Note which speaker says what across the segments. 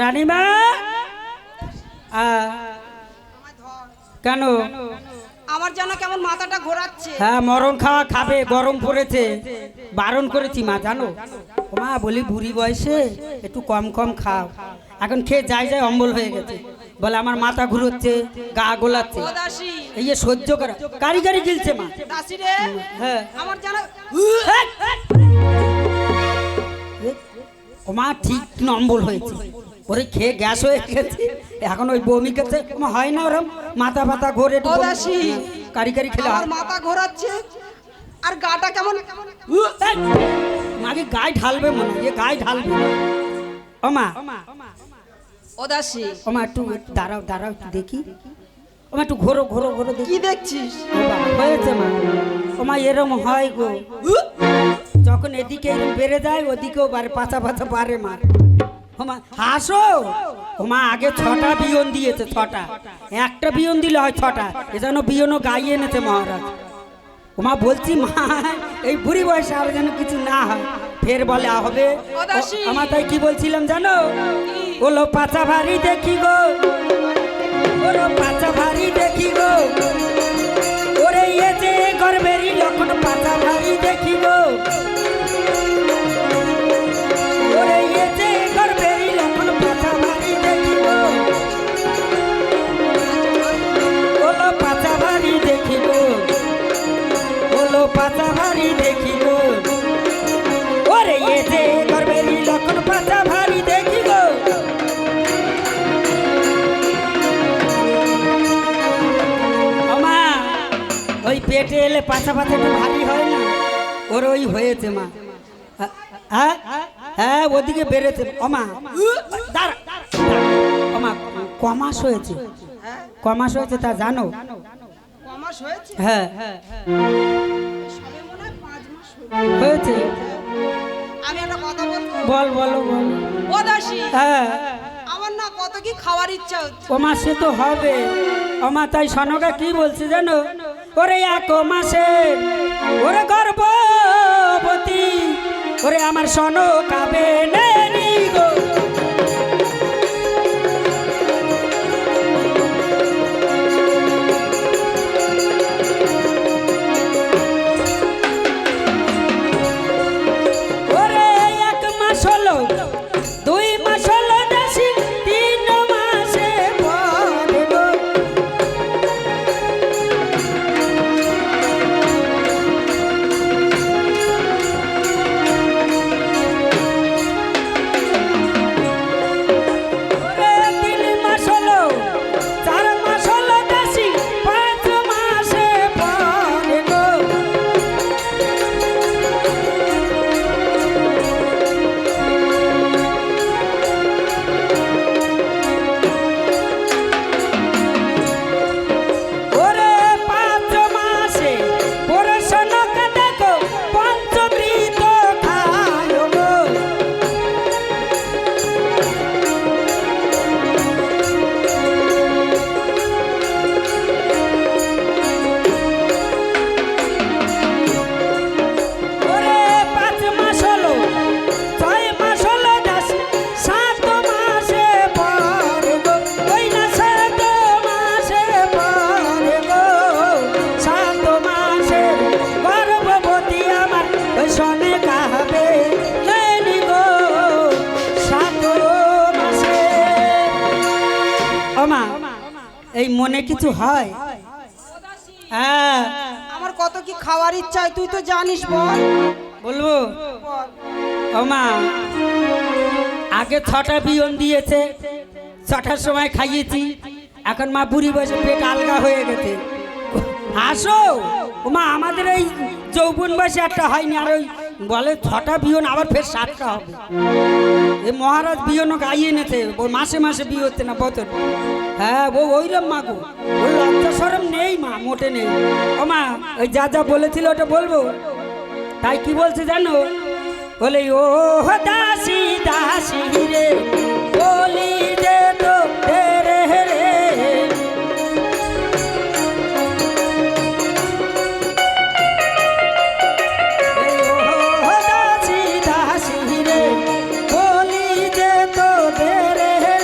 Speaker 1: রানীমা কেন
Speaker 2: আমার যেন কেমন মাথাটা ঘোরাচ্ছে।
Speaker 1: হ্যাঁ মরণ খাওয়া খাবে, গরম পড়েছে, বারণ করেছি মা জানো। মা বলি বুড়ি বয়সে একটু কম কম খাও, এখন খেয়ে যাই যাই অম্বল হয়ে গেছে, বলে আমার মাথা ঘুরোচ্ছে, গা গোলাচ্ছে, এই যে সহ্য করা কারিগরি গিলছে মা।
Speaker 2: দাসি রে,
Speaker 1: হ্যাঁ
Speaker 2: আমার যেন
Speaker 1: ও মা ঠিক অম্বল হয়েছে, ওরে খেয়ে গ্যাস হয়ে গেছে, এখন ওই বমি খেতে হয় না ওরম মাথা ব্যথা ঘোরে কারিগরি খেলে
Speaker 2: আমার মাথা ঘোরাচ্ছে আর গাটা কেমন
Speaker 1: মাকে গায়ে ঢালবে মনে হয়, গায়ে ঢালবে। ও মা
Speaker 2: ও দাসী,
Speaker 1: ও মা একটু দাঁড়াও দাঁড়াও একটু দেখি, ও মা একটু ঘোরো ঘোরো ঘোরো দেখি।
Speaker 2: কি দেখছিস?
Speaker 1: ও বাবা, হয়েছে মা, ও মা এরম হয় গো, যখন এদিকে এরম বেড়ে যায় ওদিকেও বারে পাতা পাতা বাড়ে মা। ও মা হাসো, ও মা আগে 6টা বিয়ন দিয়েছে, 6টা, একটা বিয়ন দিলে হয় 6টা, এজন্য বিয়নও গাইয়ে এনেছে মহারাজ। ও মা বলছি মা এই বুড়ি বয়সে আর যেন কিছু না হয়, ফের বলে হবে। আমার তাই কি বলছিলাম জানো, ওলো পাছা ভারী দেখি গো, ওলো পাছা ভারী দেখি গো, ওরে এ যে গর্বেরই লক্ষণ পাছা ভারী দেখি গো, ওরে এ যে গর্বেরই লক্ষণ পাছা ভারী দেখি গো, ওলো পাছা ভারী দেখি গো, ওলো পাছা ভারী দেখি গো, ওরে এ যে গর্বেরই লক্ষণ পাছা ভারী দেখি গো। ওই পেটে এলে পাছা পাতা একটু ভারী হয় না, ওর ওই হয়েছে মা। হ্যাঁ হ্যাঁ ওদিকে বেড়েছে ওমা, দাঁড়া ওমা, কমাস হয়েছে, কমাস হয়েছে তা জানো?
Speaker 2: কমাস হয়েছে?
Speaker 1: হ্যাঁ
Speaker 2: সবে মনে হয় 5 মাস
Speaker 1: হয়েছে।
Speaker 2: আমি একটা কথা বলবো?
Speaker 1: বল বলো বল।
Speaker 2: ও দাসী,
Speaker 1: হ্যাঁ
Speaker 2: আমার না কত কি খাওয়ার ইচ্ছা হচ্ছে।
Speaker 1: ওমা সে তো হবে ওমা, তাই সনকা কি বলছে জানো, ওরে 1 মাসে ওরে গর্ভবতী, ওরে আমার সনকাবে নেরি গো, ওরে 1 মাস হলো, 2 মাস হলো দাসী, 3 মাসে পরে গো, ওরে 3 মাস হলো, 4 মাস হলো দাসী, 5 মাসে পরে গো, ওরে 5 মাসে পরে সনকা দেখো পঞ্চমৃত খায় গো, ওরে 5 মাস হলো, 6 মাস হলো দাসী, 7 মাসে পরে গো, ওই না 7 মাসে পরে গো, 7 মাসে গর্ভবতী আমার ওই সনকা হবে নেনি গো, 7 মাসে। ওমা এই মনে কিছু হয়? হ্যাঁ
Speaker 2: আমার কত কি খাওয়ার ইচ্ছা হয়, তুই তো জানিস, বল।
Speaker 1: বলবো
Speaker 2: বল।
Speaker 1: ওমা আগে 6টা বিয়ন দিয়েছে, 6টার সময় খাইয়েছি, এখন মা বুড়ি বয়সে পেট আলগা হয়ে গেছে। আসো ওমা আমাদের এই যৌবন বয়সে একটা হয়নি, আর ওই বলে 6টা বিয়ন আবার ফের 7টা হবে, এই মহারাজ বিয়নও গাইয়ে এনেছে, ও মাসে মাসে বিয়ে হচ্ছে না বছর। হ্যাঁ ও ওইরম মা গো, ওই লজ্জা শরম নেই মা, মোটে নেই। ও মা ওই যা যা বলেছিল ওটা বলবো, তাই কি বলছে জানো, বলে ও দাসী দাসী রে বলি দে তো রে রে, ও দাসী দাসী রে বলি দে তো রে রে,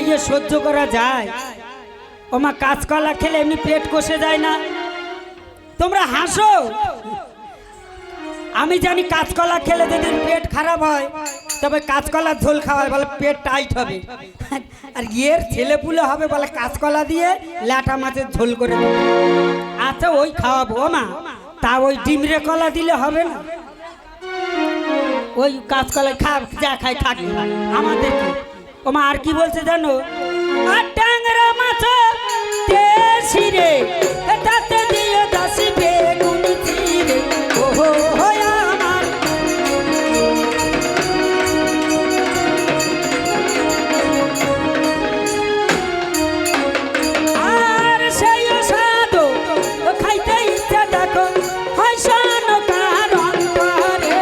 Speaker 1: ইয়ে সহ্য করা যায়? ওমা কাঁচকলা খেলে এমনি পেট কষে যায় না? তোমরা হাসো, আমি জানি কাঁচকলা খেলে যদি পেট খারাপ হয় তবে কাঁচকলার ঝোল খাওয়ায় বলে পেট টাইট হবে, আর ইয়ের ছেলেপুলে হবে বলে কাঁচকলা দিয়ে ল্যাটা মাছের ঝোল করে দেবে। আচ্ছা ওই খাওয়াবো মা, তা ওই ডিমরে কলা দিলে হবে না? ওই কাঁচকলায় খা, যা খাই থাকি আমাদের কি। ও মা আর কি বলছে জানো? আর ট্যাংরা মাছ দেশি রে, তাতে দিয়ে দাসি বেগুন চিরে, ওহো হয় আমার। আর সেই সাধু খাইতে ইচ্ছা দেখো হয় শোনো কারণ করে।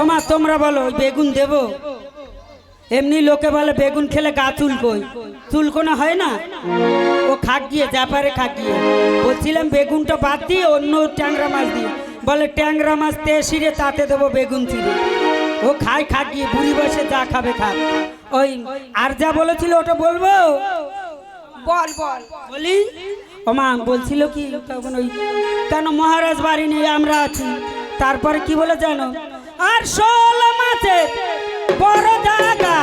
Speaker 1: ওমা তোমরা বলো ওই বেগুন দেবো? এমনি লোকে বলে বেগুন খেলে গা চুলকোয়, চুলকোনা হয় না? ও খাক গিয়ে ব্যাপারে খাক গিয়ে বলছিলাম বেগুনটা বাদ দিয়ে অন্য ট্যাংরা মাছ দিয়ে, বলে ট্যাংরা মাছ তেশিরে তাতে দেবো বেগুন চিরে। ও খায় খাক গিয়ে, বুড়ি বসে যা খাবে খাক। ওই আর যা বলেছিল ওটা বলবো?
Speaker 2: বল বল।
Speaker 1: বলি ওমা বলছিল কি তখন ওই কেন মহারাজ বাড়ি নিয়ে আমরা আছি, তারপরে কি বলে জানো? আর 16 মাসে বড় জায়গা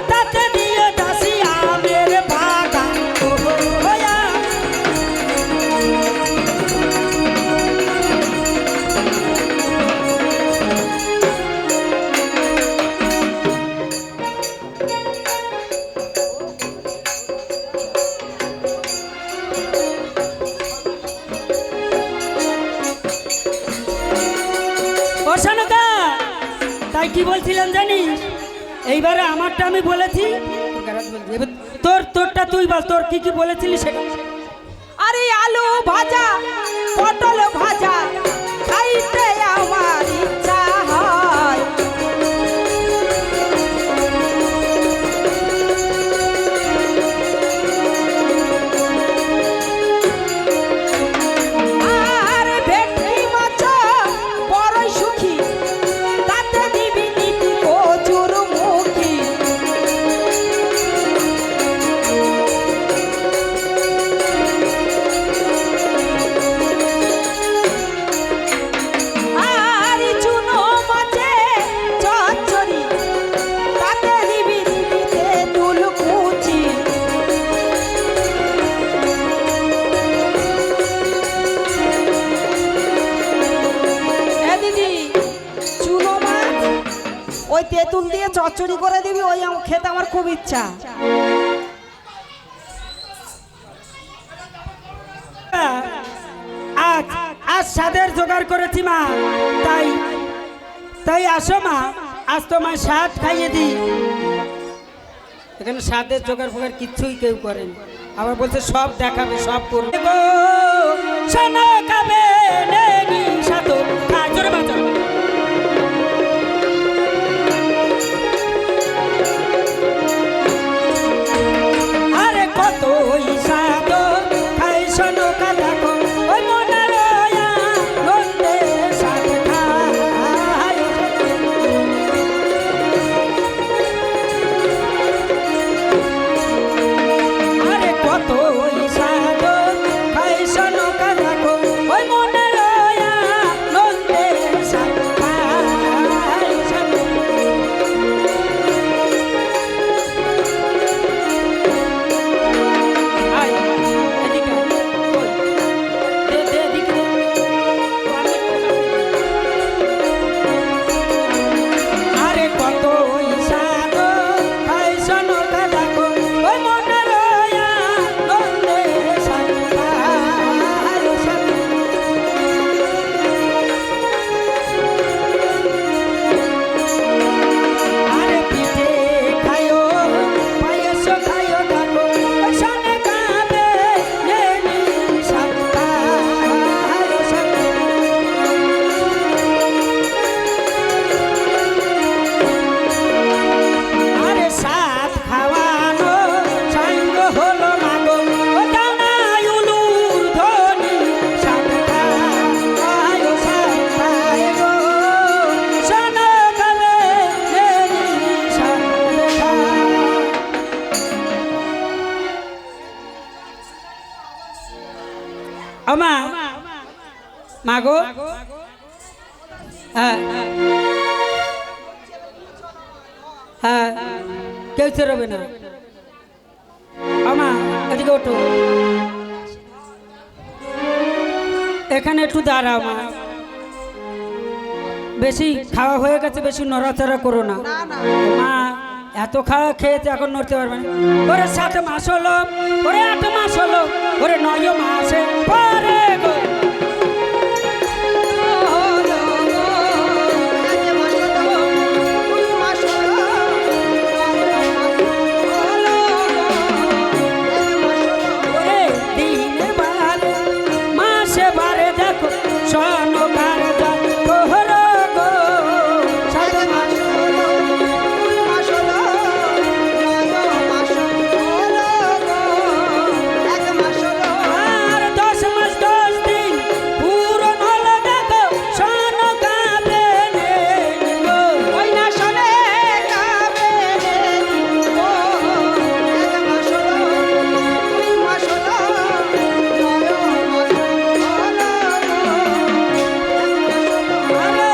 Speaker 1: তাতে দিয়ে দাসি আমের বাগান, ওহো হয়া। ও শানুকা, তাই কি বলছিলাম জানিস? এইবারে আমারটা আমি বলেছি, এবার তোরটা তুই বল, তোর কি কি বলেছিলি সেটা।
Speaker 2: আরে আলু ভাজা পটল ভাজা খাইতে আমার ইচ্ছা হয়। আর ভেটকি মাছ বড়ই সুখী, তাতে দিবি দিবি কচুর মুখী। আর চুনো মাছে চচ্চড়ি, তাতে দিবি দিবি তেঁতুল কুচি। এ দিদি, চুনো মাছ ওই তেঁতুল দিয়ে চচ্চড়ি করে দিবি, ওই খেতে আমার খুব ইচ্ছা।
Speaker 1: আজ আজ স্বাদের জোগাড় করেছি মা, তাই তাই আসো মা, আজ তোমার স্বাদ খাইয়ে দিই। এখানে স্বাদের জোগাড় ফোগাড় কিচ্ছুই কেউ করেন, আবার বলছে সব দেখাবে সব করবে গো। সোনা খাবে নেনি সাতো কাজর বাজার। আরে কত ওই স্বাদ খাই শোনো কা দেখো, ওই মনের নন্দে স্বাদ খায়। আরে কত ওই স্বাদ খাই শোনো আমা মা গো হ্যাঁ হ্যাঁ কেউ ছেড়বে না আমা এদিকে ওঠো এখানে একটু দাঁড়াও মা বেশি খাওয়া হয়ে গেছে বেশি নড়াচড়া করো না মা এত খাওয়া খেয়েছে এখন নড়তে পারবে না ওরে 7 মাস হলো ওরে 8 মাস হলো ওরে 9 মাসে পরে গো ওরে দিনে বারে মাসে বারে দেখো সনকার যায় কোহরা গো 7 মাস আর 10 মাস 10 দিন পূরণ হলো দেখো সনকা বেনে গো
Speaker 2: ওই না শোনে কাবে ও এক মাস হলো 2 মাস হলো 9 মাস হলো
Speaker 1: আরে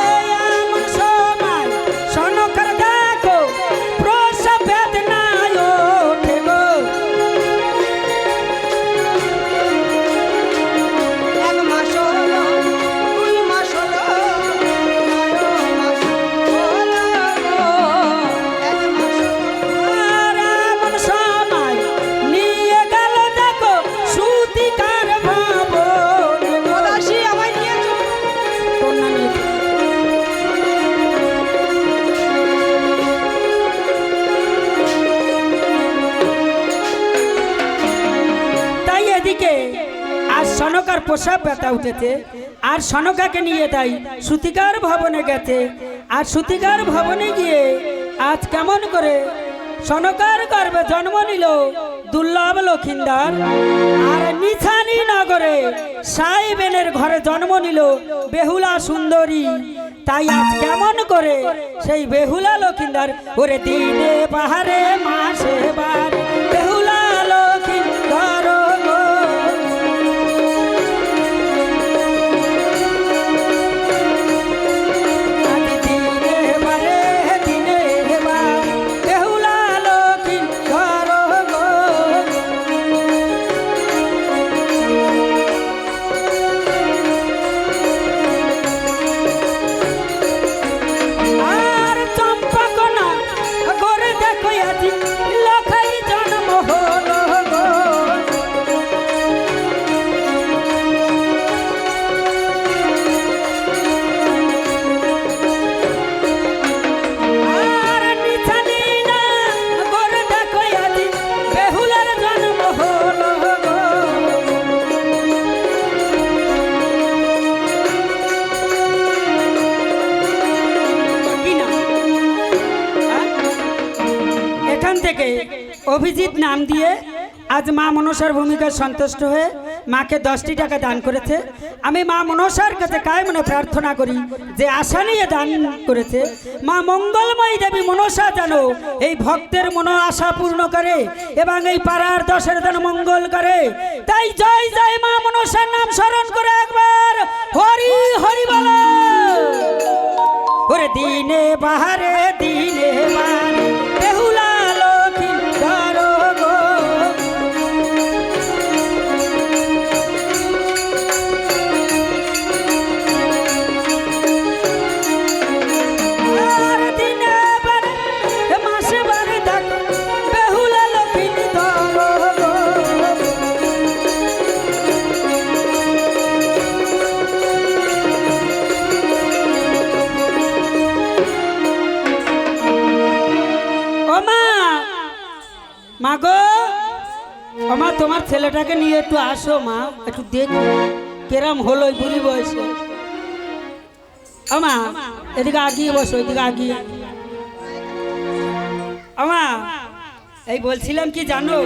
Speaker 1: এমন সময় সনকার দেখো প্রসব বেদনায় ওঠে গো
Speaker 2: এক মাস হলো 2 মাস হলো 9 মাস হলো এক মাস
Speaker 1: আর এমন সময় নিয়ে গেল দেখো সুতিকার ভবন গো
Speaker 2: দাসী আমায় নিয়েছো
Speaker 1: কন্যা নিয়ে তাই এদিকে আর সনকার প্রসাব ব্যথা উঠেছে আর সনকাকে নিয়ে তাই সুতিকার ভবনে গেছে আর সুতিকার ভবনে গিয়ে আজ কেমন করে সনকার গর্ভে জন্ম নিল দুর্লভ লক্ষিন্দার আর নিছানি নগরে সাহেবেনের ঘরে জন্ম নিল বেহুলা সুন্দরী তাই আজ কেমন করে সেই বেহুলা লক্ষিন্দার ওরে দিনে পাহাড়ে মাসে বার বেহুলা লক্ষিন্দার গো আজ দিনে বারে দিনে বার বেহুলা লক্ষিন্দার গো আর চম্পাকনা করে দেখো আজি লখাই জন্ম হলো গো আর নিছানি না করে দেখো আজি বেহুলার জন্ম হলো গো কি না হ্যাঁ? এখান থেকে অভিজিৎ নাম দিয়ে আজ মা মনসার ভূমিকায় সন্তুষ্ট হয়ে মাকে 10টি টাকা দান করেছে আমি মা মনসার কাছে কায় মনে প্রার্থনা করি যে আশা নিয়ে দান করেছে মা মঙ্গলময়ী দেবী মনসা জানো এই ভক্তের মন আশা পূর্ণ করে এবং এই পাড়ার 10-এর যেন মঙ্গল করে তাই জয় জয় মা মনসার নাম স্মরণ করে একবার হরি হরি বলো ওরে দিনে বাহারে দিনে বারে বেহুলা লক্ষিন্দার গো আর দিনে বারে মাসে বারে দেখো বেহুলা লক্ষিন্দার গো ও মা মা গো ও মা তোমার ছেলেটাকে নিয়ে একটু আসো মা একটু দেখো কেরাম হলো এই বুড়ি বয়সে ও মা এদিকে আগিয়ে বসো এদিকে আগিয়ে ও মা এই বলছিলাম কি জানো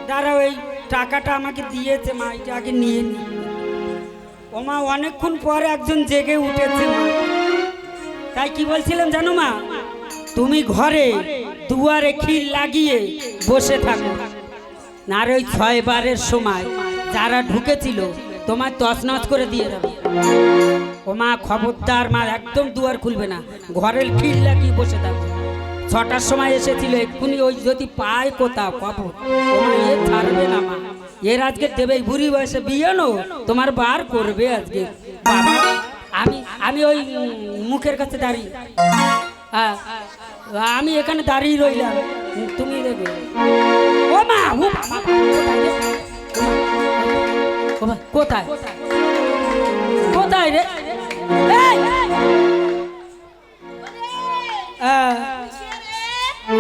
Speaker 1: দাঁড়াও এই টাকাটা আমাকে দিয়েছে মা এটা আগে নিয়ে নি ও মা অনেকক্ষণ পর একজন জেগে উঠেছে মা তাই কি বলছিলাম জানো মা তুমি ঘরে দুয়ারে খিল লাগিয়ে বসে থাকো না আর ওই 6 বারের সময় যারা ঢুকেছিল তোমার তছনছ করে দিয়ে যাবে। ও মা খবরদার মা, একদম দুয়ার খুলবে না, ঘরের খিল লাগিয়ে বসে থাকবে। 6টার সময় এসেছিল, এক্ষুনি ওই যদি পায় কোথাও খবর, ও মা এ ছাড়বে না মা। এর আজকে দেবে বুড়ি বয়সে বিয়ে নো, তোমার বার করবে আজকে। বাবা আমি ওই মুখের কাছে দাঁড়িয়ে, হ্যাঁ আমি এখানে দাঁড়িয়ে রইলাম, তুমি দেখবে। ও মা ও বাবা, কোথায় কোথায় রে? এই!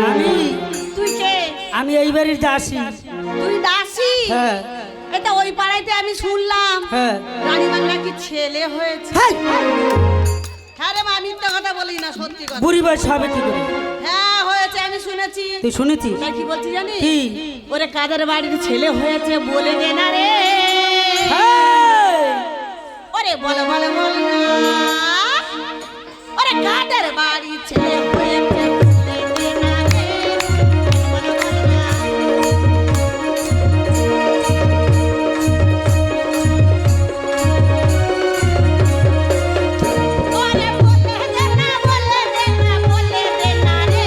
Speaker 1: আমি
Speaker 3: তুই কে?
Speaker 1: আমি এই বাড়ির দাসী।
Speaker 3: তুই দাসী?
Speaker 1: হ্যাঁ
Speaker 3: এটা ওই পাড়াইতে আমি শুনলাম
Speaker 1: হ্যাঁ।
Speaker 3: রানীমার নাকি ছেলে হয়েছে।
Speaker 1: হেই!
Speaker 3: হ্যাঁ রে মা, মিথ্যা কথা বলি না, সত্যি কথা।
Speaker 1: বুড়ি বয়স হবে কি করে?
Speaker 3: হ্যাঁ হয়েছে, আমি শুনেছি।
Speaker 1: তুই শুনেছিস?
Speaker 3: তা কি বলছি জানিস?
Speaker 1: কি?
Speaker 3: ওরে কাদের বাড়ির ছেলে হয়েছে বলে দে না রে।
Speaker 1: হেই!
Speaker 3: ওরে বলে বলে বল না। ওরে কাদের বাড়ির ছেলে হয়েছে বলে দে না রে। বলে বল না। ওরে বলে দে না, বলে দে না, বলে দে না রে।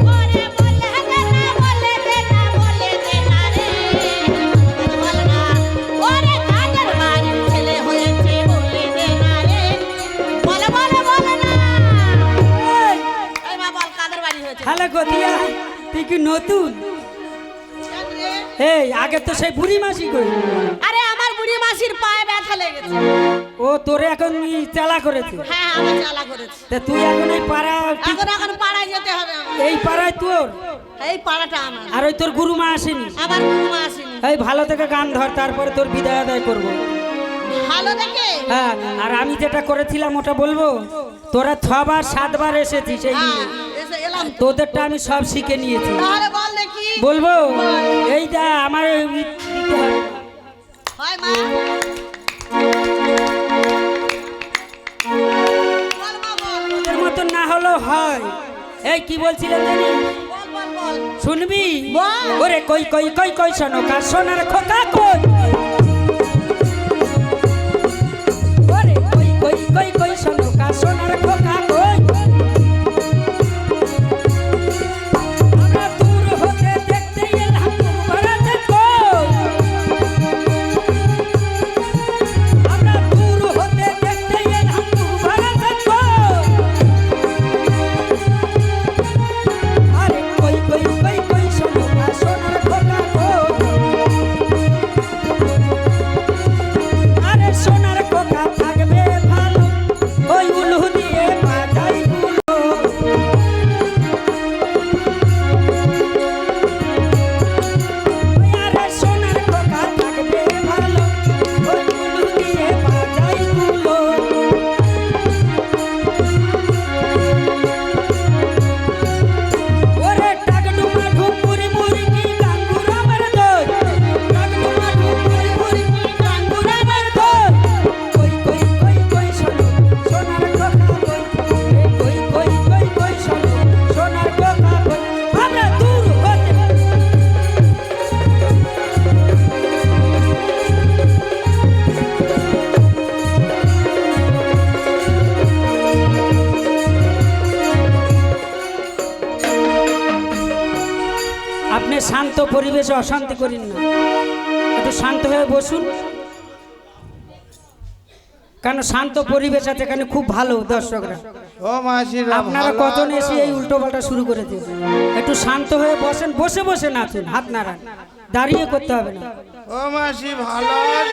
Speaker 3: ওরে বলে দে না, বলে দে না, বলে দে না রে। বল না। ওরে কাদের বাড়ির ছেলে হয়েছে বলে দে না রে। বলে বলে বলে না। এই মা বল, কাদের বাড়ি হয়েছে?
Speaker 1: হ্যালো গদিয়া, তুই কি নতুন?
Speaker 3: কেন রে?
Speaker 1: এই আগে তো সেই বুড়ি মাসি কই।
Speaker 3: আরে আমার বুড়ি মাসির পায়ে ব্যথা লেগেছে।
Speaker 1: ও তোরে এখন চালা করেছে।
Speaker 3: হ্যাঁ আমার জ্বালা করেছে।
Speaker 1: তা তুই এখন এই পাড়া,
Speaker 3: এখন পাড়ায় যেতে হবে আমার।
Speaker 1: এই পাড়ায় তোর,
Speaker 3: এই পাড়াটা আমার।
Speaker 1: আর ওই তোর গুরুমা আসেনি?
Speaker 3: আমার বুড়িমা আসেনি।
Speaker 1: এই ভালো থেকে গান ধর, তারপরে তোর বিদায় আদায় করবো।
Speaker 3: ভালো দেখে।
Speaker 1: হ্যাঁ, আর আমি যেটা করেছিলাম ওটা বলবো। তোরা 6বার 7বার এসেছিস, এই
Speaker 3: হ্যাঁ এসে এলাম তো।
Speaker 1: তোদেরটা আমি সব শিখে নিয়েছি।
Speaker 3: তাহলে বল দেখি।
Speaker 1: বলবো এই যা আমার দিতে হবে।
Speaker 3: হয় মা। বল মা বল।
Speaker 1: তোদের মতন না হলেও হয়। এই কি বলছিলাম জানিস?
Speaker 3: বল বল বল।
Speaker 1: শুনবি?
Speaker 3: বল।
Speaker 1: ওরে কই কই কই কই শোনো কা সোনার খোকা কই। ওরে কই কই কই কই শোনো কা সোনার খোকা কই। আমরা দূর হতে দেখতে এলাম তোমারাতে কই। আমরা দূর হতে দেখতে এলাম তোমারাতে কই। আরে কই কই কই কই শোনো কা সোনার খোকা কই। আরে সোনার খোকা থাকবে ভালো, ওই উলু দিয়ে বাজাই গুলো। আরে সোনার খোকা থাকবে ভালো, ওই উলু দিয়ে বাজাই গুলো। ওরে টাকডুমা ঢুকুরি মুড়ি কি গাঙ্গুর আমার দই। টাকডুমা ঢুকুরি মুড়ি কি গাঙ্গুর আমার দই। কই কই কই কই শোনো সোনার খোকা কই। কই কই কই কই শোনো সোনার খোকা কই। আমরা দূর হতে আপনি শান্ত পরিবেশে অশান্তি করেন না, একটু শান্ত হয়ে বসুন। কারণ শান্ত পরিবেশ আছে এখানে, খুব ভালো দর্শকরা।
Speaker 4: ও মাসিরা
Speaker 1: আপনারা
Speaker 4: ভালো
Speaker 1: কজন
Speaker 4: আছো?
Speaker 1: এসে এই উল্টো পাল্টা শুরু করে দিন। একটু শান্ত হয়ে বসেন, বসে বসে নাচুন, হাত নাড়ান, দাঁড়িয়ে করতে হবে না।
Speaker 4: ও মাসি ভালো আছো?